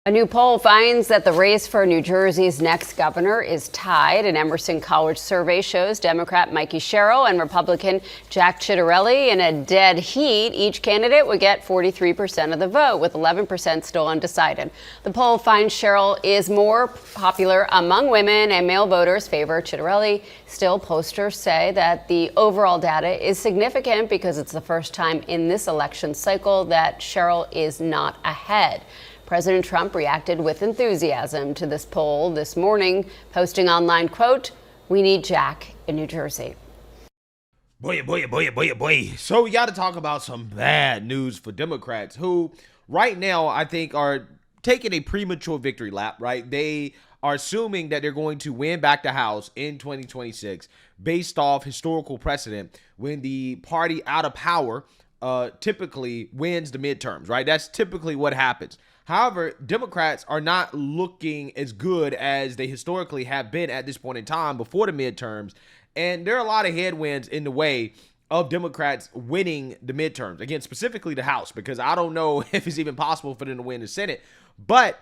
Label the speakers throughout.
Speaker 1: A new poll finds that the race for New Jersey's next governor is tied. An Emerson College survey shows Democrat Mikey Sherrill and Republican Jack Ciattarelli in a dead heat. Each candidate would get 43% of the vote, with 11% still undecided. The poll finds Sherrill is more popular among women, and male voters favor Ciattarelli. Still, pollsters say that the overall data is significant because it's the first time in this election cycle that Sherrill is not ahead. President Trump reacted with enthusiasm to this poll this morning, posting online, quote, "We need Jack in New Jersey."
Speaker 2: Boy. So we got to talk about some bad news for Democrats who right now I think are taking a premature victory lap, right? They are assuming that they're going to win back the House in 2026 based off historical precedent when the party out of power typically wins the midterms, right? That's typically what happens. However, Democrats are not looking as good as they historically have been at this point in time before the midterms. And there are a lot of headwinds in the way of Democrats winning the midterms. Again, specifically the House, because I don't know if it's even possible for them to win the Senate. But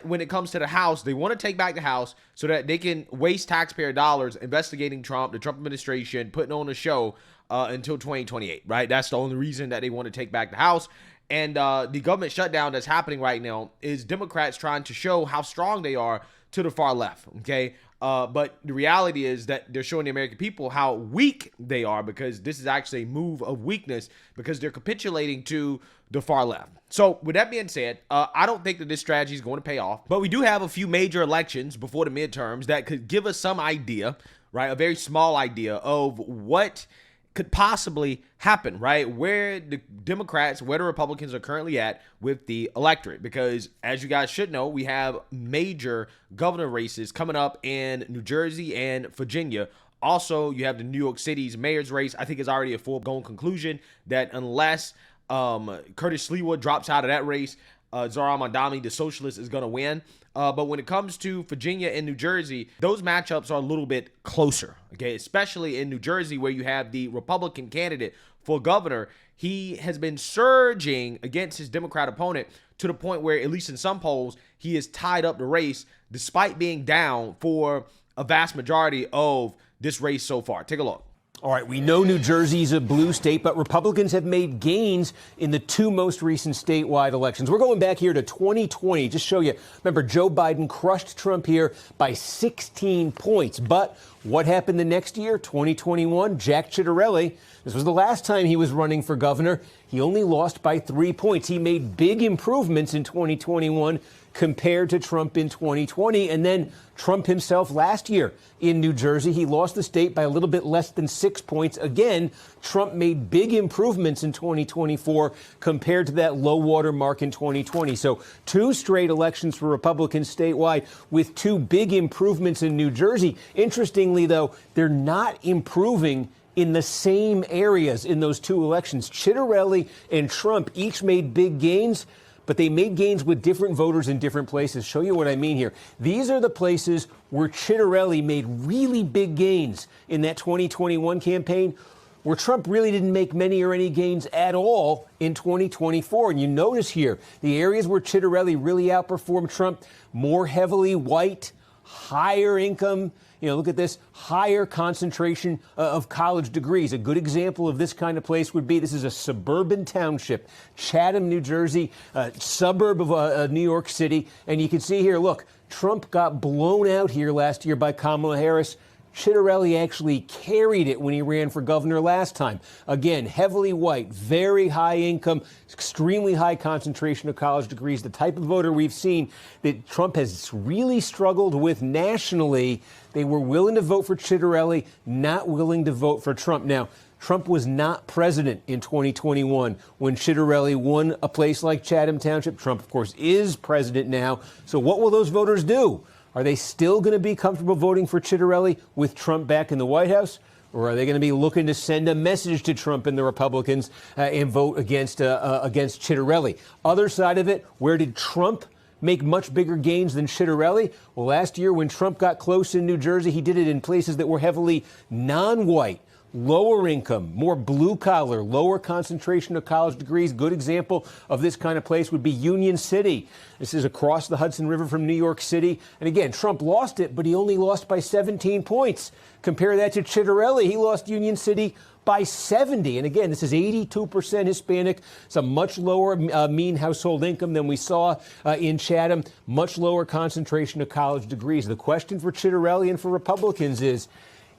Speaker 2: when it comes to the House, they want to take back the House so that they can waste taxpayer dollars investigating Trump, the Trump administration, putting on a show until 2028, right? That's the only reason that they want to take back the House. And the government shutdown that's happening right now is Democrats trying to show how strong they are to the far left, okay? But the reality is that they're showing the American people how weak they are, because this is actually a move of weakness because they're capitulating to the far left. So with that being said, I don't think that this strategy is going to pay off, but we do have a few major elections before the midterms that could give us some idea, right? A very small idea of what could possibly happen, right? Where the Democrats, where the Republicans are currently at with the electorate. Because as you guys should know, we have major governor races coming up in New Jersey and Virginia. Also, you have the New York City's mayor's race. I think it's already a foregone conclusion that unless Curtis Sliwa drops out of that race, Zohran Mamdani, the socialist, is going to win. But when it comes to Virginia and New Jersey, those matchups are a little bit closer, okay? Especially in New Jersey, where you have the Republican candidate for governor. He has been surging against his Democrat opponent to the point where, at least in some polls, he has tied up the race despite being down for a vast majority of this race so far. Take a look.
Speaker 3: All right, we know New Jersey's a blue state, but Republicans have made gains in the two most recent statewide elections. We're going back here to 2020. Just show you, remember, Joe Biden crushed Trump here by 16 points. But what happened the next year, 2021? Jack Ciattarelli, this was the last time he was running for governor. He only lost by 3 points. He made big improvements in 2021 compared to Trump in 2020. And then Trump himself last year in New Jersey, he lost the state by a little bit less than 6 points. Again, Trump made big improvements in 2024 compared to that low water mark in 2020. So 2 straight elections for Republicans statewide with 2 big improvements in New Jersey. Interestingly, though, they're not improving in the same areas in those 2 elections. Ciattarelli and Trump each made big gains, but they made gains with different voters in different places. Show you what I mean here. These are the places where Ciattarelli made really big gains in that 2021 campaign, where Trump really didn't make many or any gains at all in 2024. And you notice here, the areas where Ciattarelli really outperformed Trump, more heavily white, higher income. You know, look at this, higher concentration of college degrees. A good example of this kind of place would be, this is a suburban township, Chatham, New Jersey, suburb of New York City. And you can see here, look, Trump got blown out here last year by Kamala Harris. Ciattarelli actually carried it when he ran for governor last time. Again, heavily white, very high income, extremely high concentration of college degrees, the type of voter we've seen that Trump has really struggled with nationally. They were willing to vote for Ciattarelli, not willing to vote for Trump. Now, Trump was not president in 2021 when Ciattarelli won a place like Chatham Township. Trump, of course, is president now. So what will those voters do? Are they still going to be comfortable voting for Ciattarelli with Trump back in the White House? Or are they going to be looking to send a message to Trump and the Republicans and vote against Ciattarelli? Other side of it, where did Trump make much bigger gains than Ciattarelli? Well, last year when Trump got close in New Jersey, he did it in places that were heavily non-white, lower income, more blue collar, lower concentration of college degrees. Good example of this kind of place would be Union City. This is across the Hudson River from New York City. And again, Trump lost it, but he only lost by 17 points. Compare that to Citarelli. He lost Union City by 70. And again, this is 82% Hispanic. It's a much lower mean household income than we saw in Chatham, much lower concentration of college degrees. The question for Citarelli and for Republicans is,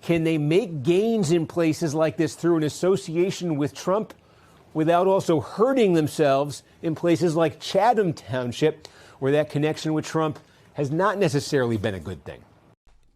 Speaker 3: can they make gains in places like this through an association with Trump without also hurting themselves in places like Chatham Township, where that connection with Trump has not necessarily been a good thing?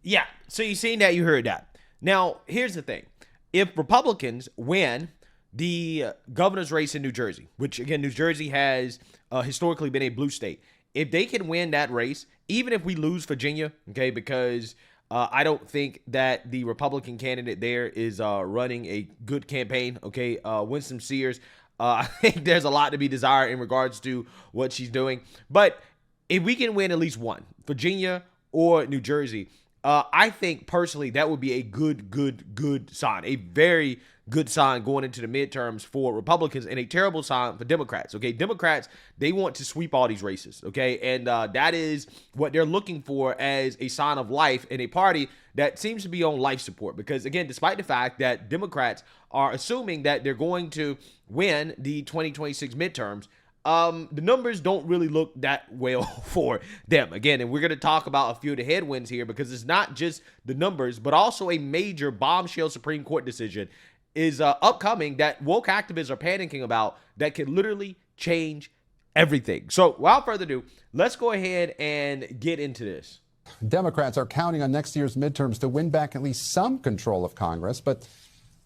Speaker 2: Yeah, so you seen that, you heard that. Now, here's the thing. If Republicans win the governor's race in New Jersey, which, again, New Jersey has historically been a blue state, if they can win that race, even if we lose Virginia, okay, because I don't think that the Republican candidate there is running a good campaign, okay, Winston Sears, I think there's a lot to be desired in regards to what she's doing. But if we can win at least one, Virginia or New Jersey, I think personally that would be a good sign, a very good sign going into the midterms for Republicans and a terrible sign for Democrats. Okay, Democrats, they want to sweep all these races. Okay, and that is what they're looking for as a sign of life in a party that seems to be on life support. Because again, despite the fact that Democrats are assuming that they're going to win the 2026 midterms, the numbers don't really look that well for them. Again, and we're going to talk about a few of the headwinds here because it's not just the numbers, but also a major bombshell Supreme Court decision is upcoming that woke activists are panicking about that could literally change everything. So without further ado, let's go ahead and get into this.
Speaker 4: Democrats are counting on next year's midterms to win back at least some control of Congress, but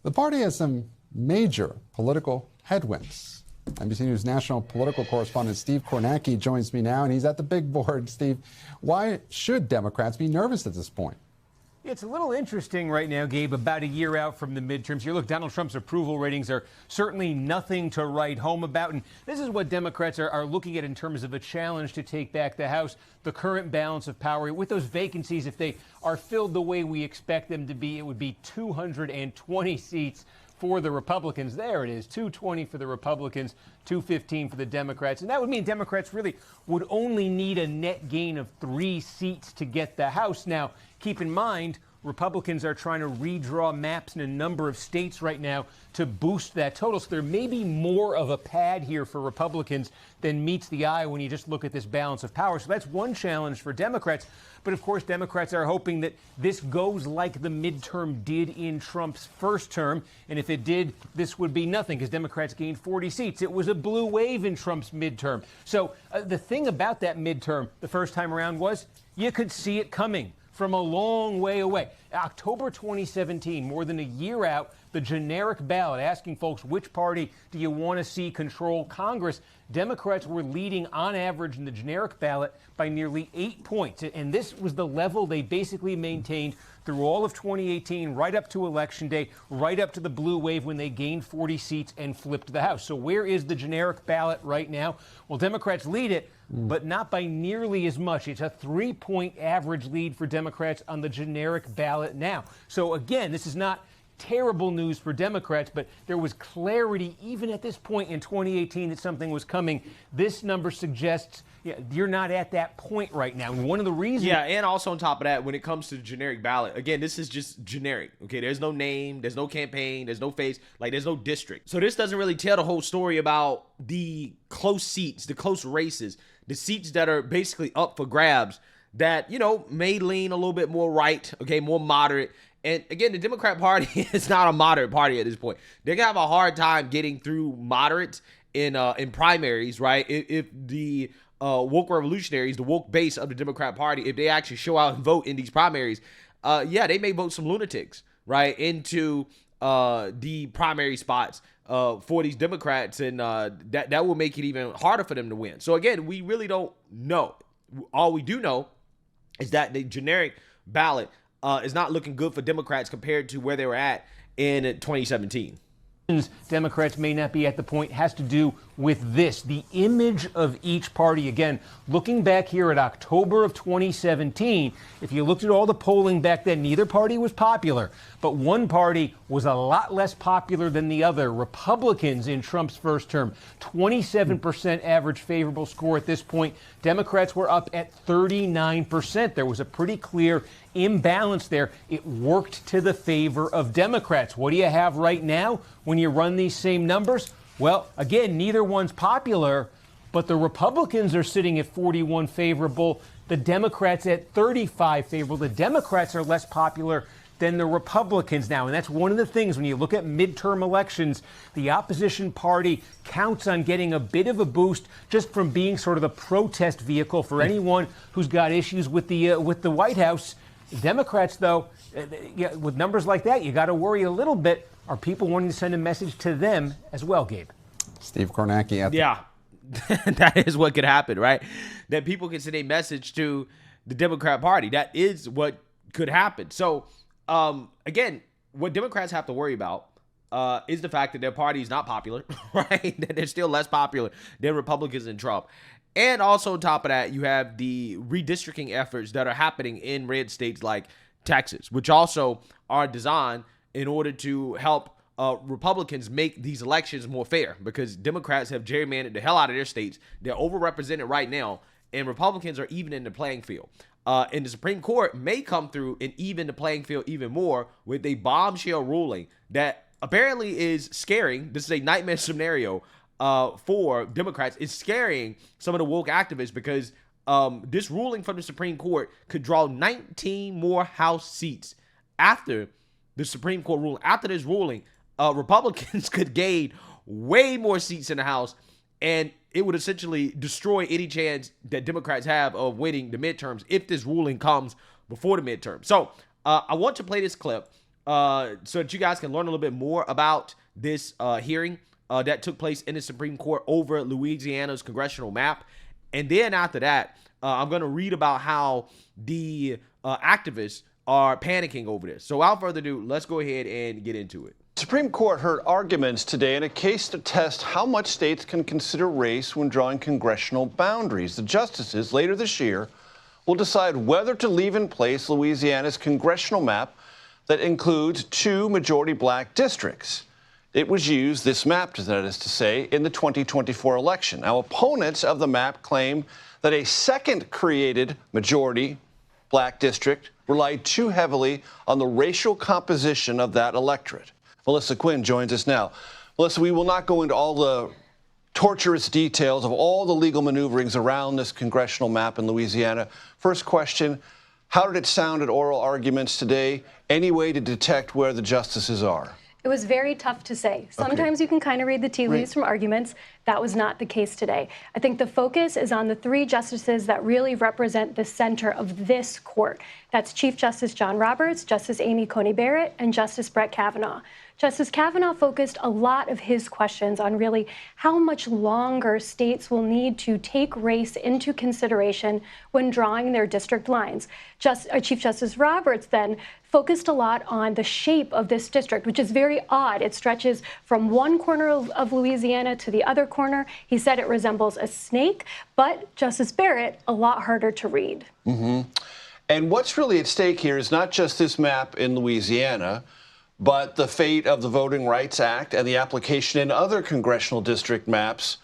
Speaker 4: the party has some major political headwinds. NBC News national political correspondent Steve Kornacki joins me now, and he's at the big board. Steve, why should Democrats be nervous at this point?
Speaker 3: It's a little interesting right now, Gabe, about a year out from the midterms. Here, look, Donald Trump's approval ratings are certainly nothing to write home about. And this is what Democrats are looking at in terms of a challenge to take back the House, the current balance of power. With those vacancies, if they are filled the way we expect them to be, it would be 220 seats for the Republicans. There it is, 220 for the Republicans, 215 for the Democrats. And that would mean Democrats really would only need a net gain of 3 seats to get the House. Now, keep in mind, Republicans are trying to redraw maps in a number of states right now to boost that total. So there may be more of a pad here for Republicans than meets the eye when you just look at this balance of power. So that's one challenge for Democrats. But of course, Democrats are hoping that this goes like the midterm did in Trump's first term. And if it did, this would be nothing because Democrats gained 40 seats. It was a blue wave in Trump's midterm. So the thing about that midterm the first time around was you could see it coming from a long way away. October 2017, more than a year out, the generic ballot asking folks which party do you want to see control Congress. Democrats were leading on average in the generic ballot by nearly 8 points. And this was the level they basically maintained through all of 2018, right up to Election Day, right up to the blue wave when they gained 40 seats and flipped the House. So where is the generic ballot right now? Well, Democrats lead it, but not by nearly as much. It's a 3-point average lead for Democrats on the generic ballot now. So again, this is not terrible news for Democrats, but there was clarity even at this point in 2018 that something was coming. This number suggests you're not at that point right now. And one of the reasons...
Speaker 2: Yeah, and also on top of that, when it comes to the generic ballot, again, this is just generic, okay? There's no name, there's no campaign, there's no face, like there's no district. So this doesn't really tell the whole story about the close seats, the close races, the seats that are basically up for grabs that, may lean a little bit more right, okay, more moderate. And again, the Democrat Party is not a moderate party at this point. They're gonna have a hard time getting through moderates in primaries, right? If the woke revolutionaries, the woke base of the Democrat Party, if they actually show out and vote in these primaries, they may vote some lunatics, right, into the primary spots for these Democrats, and that will make it even harder for them to win. So again, we really don't know. All we do know is that the generic ballot is not looking good for Democrats compared to where they were at in 2017.
Speaker 3: Democrats may not be at the point has to do with this, the image of each party. Again, looking back here at October of 2017, if you looked at all the polling back then, neither party was popular, but one party was a lot less popular than the other. Republicans in Trump's first term, 27% average favorable score at this point. Democrats were up at 39%. There was a pretty clear imbalance there. It worked to the favor of Democrats. What do you have right now when you run these same numbers? Well, again, neither one's popular, but the Republicans are sitting at 41 favorable, the Democrats at 35 favorable. The Democrats are less popular than the Republicans now. And that's one of the things when you look at midterm elections, the opposition party counts on getting a bit of a boost just from being sort of the protest vehicle for anyone who's got issues with the White House. Democrats, though, with numbers like that, you got to worry a little bit. Are people wanting to send a message to them as well, Gabe?
Speaker 4: Steve Kornacki.
Speaker 2: Yeah, that is what could happen, right? That people can send a message to the Democrat Party. That is what could happen. So, again, what Democrats have to worry about is the fact that their party is not popular, right? That they're still less popular than Republicans and Trump. And also on top of that, you have the redistricting efforts that are happening in red states like Texas, which also are designed in order to help Republicans make these elections more fair, because Democrats have gerrymandered the hell out of their states. They're overrepresented right now, and Republicans are even in the playing field. And the Supreme Court may come through and even the playing field even more with a bombshell ruling that apparently is scaring. This is a nightmare scenario for Democrats. It's scaring some of the woke activists because this ruling from the Supreme Court could draw 19 more House seats after the Supreme Court ruling. After this ruling, Republicans could gain way more seats in the House, and it would essentially destroy any chance that Democrats have of winning the midterms if this ruling comes before the midterm. So I want to play this clip so that you guys can learn a little bit more about this hearing that took place in the Supreme Court over Louisiana's congressional map. And then after that, I'm going to read about how the activists are panicking over this. So without further ado, let's go ahead and get into it.
Speaker 5: Supreme Court heard arguments today in a case to test how much states can consider race when drawing congressional boundaries. The justices later this year will decide whether to leave in place Louisiana's congressional map that includes 2 majority black districts. It was used, this map, that is to say, in the 2024 election. Now, opponents of the map claim that a second created majority black district relied too heavily on the racial composition of that electorate. Melissa Quinn joins us now. Melissa, we will not go into all the torturous details of all the legal maneuverings around this congressional map in Louisiana. First question, how did it sound at oral arguments today? Any way to detect where the justices are?
Speaker 6: It was very tough to say. Sometimes you can kind of read the tea leaves from arguments. That was not the case today. I think the focus is on the 3 justices that really represent the center of this court. That's Chief Justice John Roberts, Justice Amy Coney Barrett, and Justice Brett Kavanaugh. Justice Kavanaugh focused a lot of his questions on really how much longer states will need to take race into consideration when drawing their district lines. Chief Justice Roberts then focused a lot on the shape of this district, which is very odd. It stretches from one corner of Louisiana to the other corner. He said it resembles a snake, but Justice Barrett, a lot harder to read.
Speaker 5: And what's really at stake here is not just this map in Louisiana, but the fate of the Voting Rights Act and the application in other congressional district maps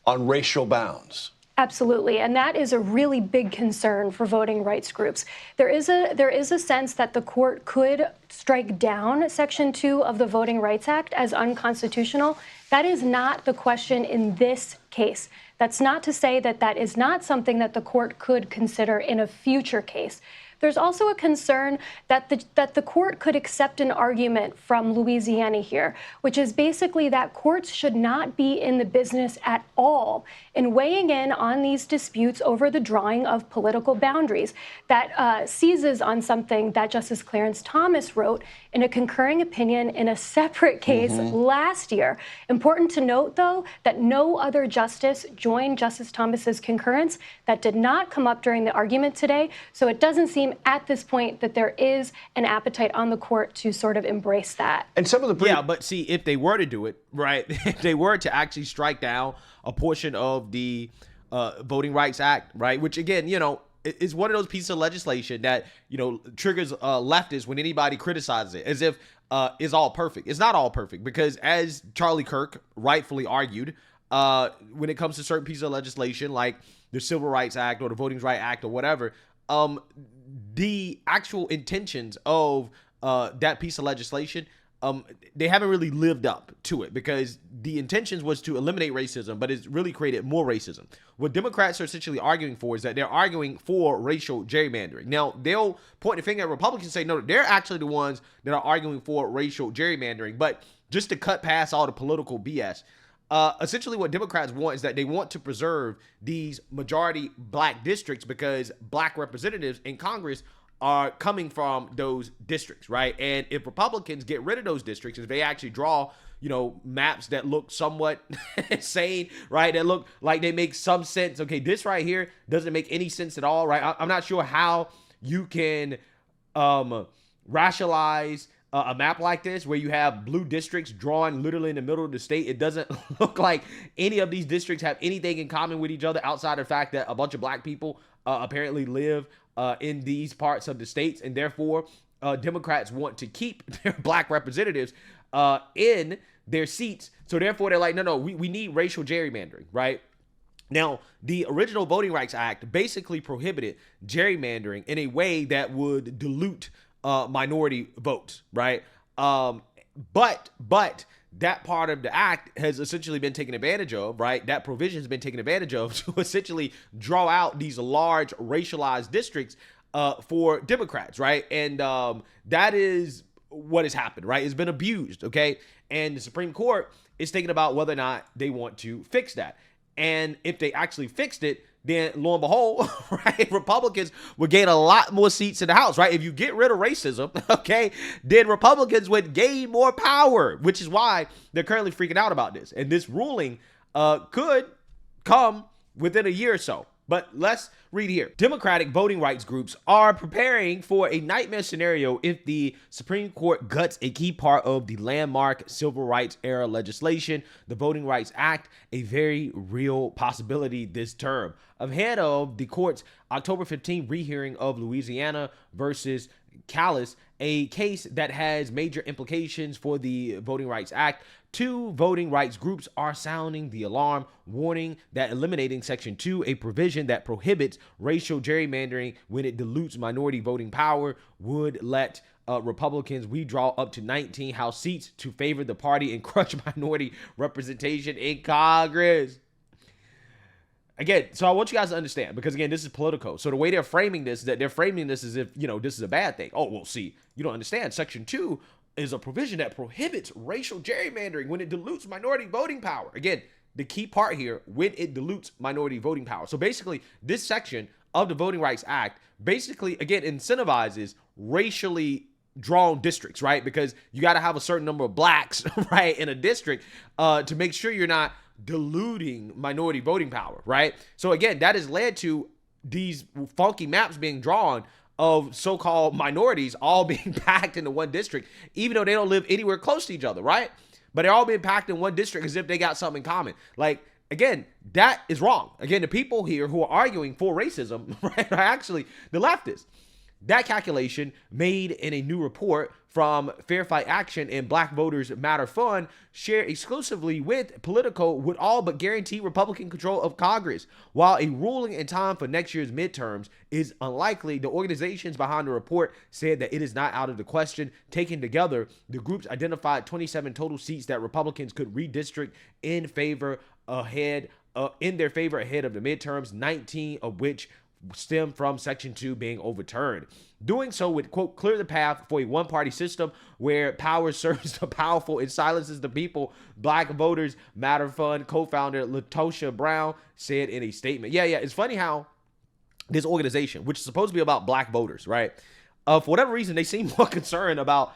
Speaker 5: on racial bounds.
Speaker 6: Absolutely, and that is a really big concern for voting rights groups. There is a sense that the court could strike down Section 2 of the Voting Rights Act as unconstitutional. That is not the question in this case. That's not to say that that is not something that the court could consider in a future case. There's also a concern that the court could accept an argument from Louisiana here, which is basically that courts should not be in the business at all in weighing in on these disputes over the drawing of political boundaries. That seizes on something that Justice Clarence Thomas wrote in a concurring opinion in a separate case last year. Important to note, though, that no other justice joined Justice Thomas's concurrence. That did not come up during the argument today, so it doesn't seem seem at this point that there is an appetite on the court to sort of embrace that.
Speaker 5: And some of the
Speaker 2: Yeah, but see, if they were to do it, right, if they were to actually strike down a portion of the Voting Rights Act, right, which again, is one of those pieces of legislation that, triggers leftists when anybody criticizes it, as if is all perfect. It's not all perfect, because as Charlie Kirk rightfully argued, when it comes to certain pieces of legislation like the Civil Rights Act or the Voting Rights Act or whatever, the actual intentions of that piece of legislation, they haven't really lived up to it, because the intentions was to eliminate racism, but it's really created more racism. What Democrats are essentially arguing for is that they're arguing for racial gerrymandering. Now, they'll point the finger at Republicans and say, no, they're actually the ones that are arguing for racial gerrymandering. But just to cut past all the political BS, essentially what Democrats want is that they want to preserve these majority black districts, because black representatives in Congress are coming from those districts, right? And if Republicans get rid of those districts, if they actually draw, maps that look somewhat sane, right? That look like they make some sense. Okay, this right here doesn't make any sense at all, right? I'm not sure how you can rationalize a map like this, where you have blue districts drawn literally in the middle of the state. It doesn't look like any of these districts have anything in common with each other, outside of the fact that a bunch of black people apparently live in these parts of the states, and therefore Democrats want to keep their black representatives in their seats. So therefore they're like, no, we need racial gerrymandering, right? Now, the original Voting Rights Act basically prohibited gerrymandering in a way that would dilute minority votes, right? But that part of the act has essentially been taken advantage of, right? That provision has been taken advantage of to essentially draw out these large racialized districts for Democrats, right? And that is what has happened, right? It's been abused, okay? And the Supreme Court is thinking about whether or not they want to fix that. And if they actually fixed it, then lo and behold, right, Republicans would gain a lot more seats in the House, right? If you get rid of racism, okay, then Republicans would gain more power, which is why they're currently freaking out about this. And this ruling could come within a year or so. But let's read here. Democratic voting rights groups are preparing for a nightmare scenario if the Supreme Court guts a key part of the landmark civil rights era legislation, the Voting Rights Act, a very real possibility this term. Ahead of the court's October 15 rehearing of Louisiana versus Callis, a case that has major implications for the Voting Rights Act, two voting rights groups are sounding the alarm, warning that eliminating Section 2, a provision that prohibits racial gerrymandering when it dilutes minority voting power, would let Republicans redraw up to 19 House seats to favor the party and crush minority representation in Congress. Again, so I want you guys to understand, because again, this is political. So the way they're framing this, that they're framing this as if, this is a bad thing. Oh, well, see, you don't understand. Section 2 is a provision that prohibits racial gerrymandering when it dilutes minority voting power. Again, the key part here, when it dilutes minority voting power. So basically, this section of the Voting Rights Act basically, again, incentivizes racially drawn districts, right? Because you got to have a certain number of blacks, right, in a district to make sure you're not diluting minority voting power, right? So again, that has led to these funky maps being drawn of so-called minorities all being packed into one district, even though they don't live anywhere close to each other, right? But they're all being packed in one district as if they got something in common. Like, again, that is wrong. Again, the people here who are arguing for racism, right, are actually the leftists. That calculation, made in a new report from Fair Fight Action and Black Voters Matter Fund, shared exclusively with Politico, would all but guarantee Republican control of Congress. While a ruling in time for next year's midterms is unlikely, the organizations behind the report said that it is not out of the question. Taken together, the groups identified 27 total seats that Republicans could redistrict in their favor ahead of the midterms, 19 of which stem from Section 2 being overturned. Doing so would, quote, clear the path for a one-party system where power serves the powerful and silences the people, Black Voters Matter Fund co-founder Latosha Brown said in a statement. Yeah, it's funny how this organization, which is supposed to be about black voters, right, for whatever reason, they seem more concerned about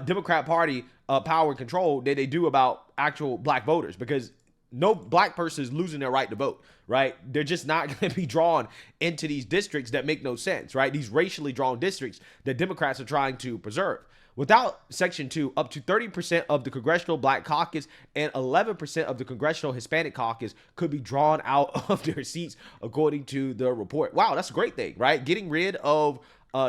Speaker 2: Democrat Party power and control than they do about actual black voters, because no black person is losing their right to vote, right? They're just not going to be drawn into these districts that make no sense, right? These racially drawn districts that Democrats are trying to preserve. Without Section 2, up to 30% of the Congressional Black Caucus and 11% of the Congressional Hispanic Caucus could be drawn out of their seats, according to the report. Wow, that's a great thing, right? Getting rid of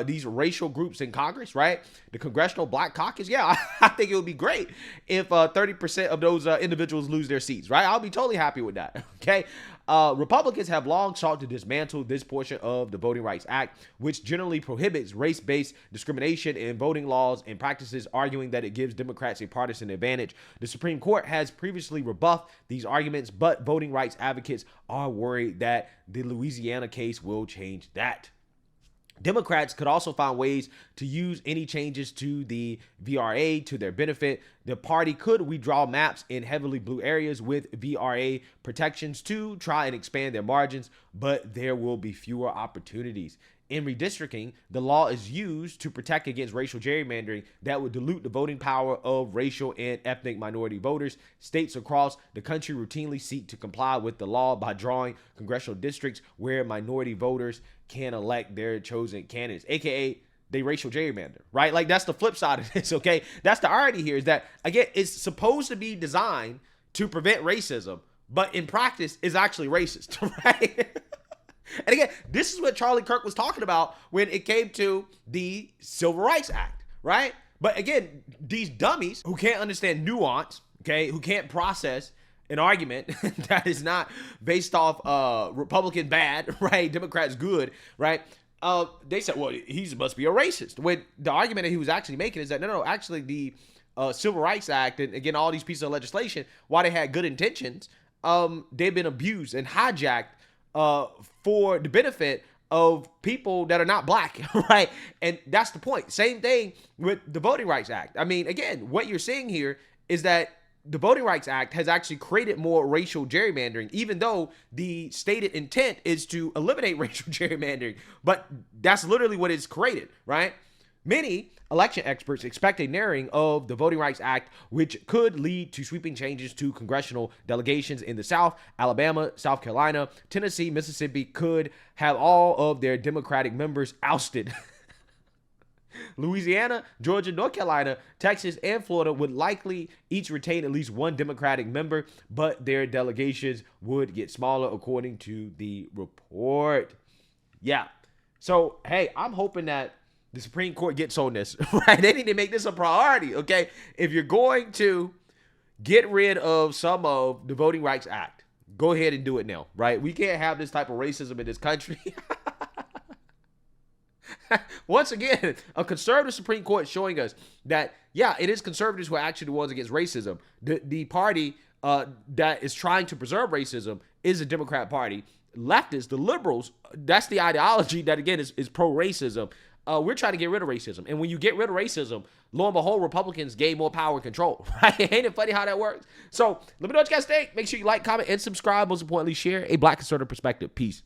Speaker 2: these racial groups in Congress, right? The Congressional Black Caucus, yeah, I think it would be great if 30% of those individuals lose their seats, right? I'll be totally happy with that, okay? Republicans have long sought to dismantle this portion of the Voting Rights Act, which generally prohibits race-based discrimination in voting laws and practices, arguing that it gives Democrats a partisan advantage. The Supreme Court has previously rebuffed these arguments, but voting rights advocates are worried that the Louisiana case will change that. Democrats could also find ways to use any changes to the VRA to their benefit. The party could redraw maps in heavily blue areas with VRA protections to try and expand their margins, but there will be fewer opportunities. In redistricting, the law is used to protect against racial gerrymandering that would dilute the voting power of racial and ethnic minority voters. States across the country routinely seek to comply with the law by drawing congressional districts where minority voters can elect their chosen candidates, aka they racial gerrymander, right? Like, that's the flip side of this, okay? That's the irony here, is that, again, it's supposed to be designed to prevent racism, but in practice is actually racist, right? And again, this is what Charlie Kirk was talking about when it came to the Civil Rights Act, right? But again, these dummies who can't understand nuance, okay, who can't process an argument that is not based off Republican bad, right, Democrats good, right? They said, well, he must be a racist. When the argument that he was actually making is that, no, actually the Civil Rights Act, and again, all these pieces of legislation, while they had good intentions, they've been abused and hijacked for the benefit of people that are not black, right? And that's the point. Same thing with the Voting Rights Act. I mean, again, what you're seeing here is that the Voting Rights Act has actually created more racial gerrymandering, even though the stated intent is to eliminate racial gerrymandering. But that's literally what it's created, right? Many election experts expect a narrowing of the Voting Rights Act, which could lead to sweeping changes to congressional delegations in the South. Alabama, South Carolina, Tennessee, Mississippi could have all of their Democratic members ousted. Louisiana, Georgia, North Carolina, Texas, and Florida would likely each retain at least one Democratic member, but their delegations would get smaller, according to the report. Yeah. So, hey, I'm hoping that the Supreme Court gets on this, right? They need to make this a priority, okay? If you're going to get rid of some of the Voting Rights Act, go ahead and do it now, right? We can't have this type of racism in this country. Once again, a conservative Supreme Court showing us that, yeah, it is conservatives who are actually the ones against racism. The party that is trying to preserve racism is the Democrat Party. Leftists, the liberals, that's the ideology that, again, is pro-racism. We're trying to get rid of racism. And when you get rid of racism, lo and behold, Republicans gain more power and control, right? Ain't it funny how that works? So let me know what you guys think. Make sure you like, comment, and subscribe. Most importantly, share a Black conservative perspective. Peace.